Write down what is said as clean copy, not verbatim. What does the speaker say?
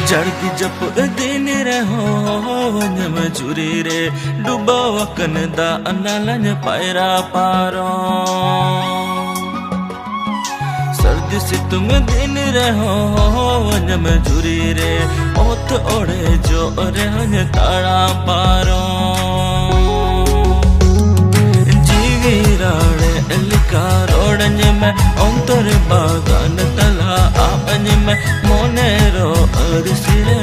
जड़की जप दिन रे हो वन्य मजूरी रे डूबो वकन दा अनालन पायरा पारो सर्दी से तुम दिन रे हो वन्य मजूरी रे ओथ ओढ़े जो रे हन्य ताड़ा पारो जीवी राड़े लिखा रोड़न में अंतर बागान तला आपन में मोने रो अरसिरे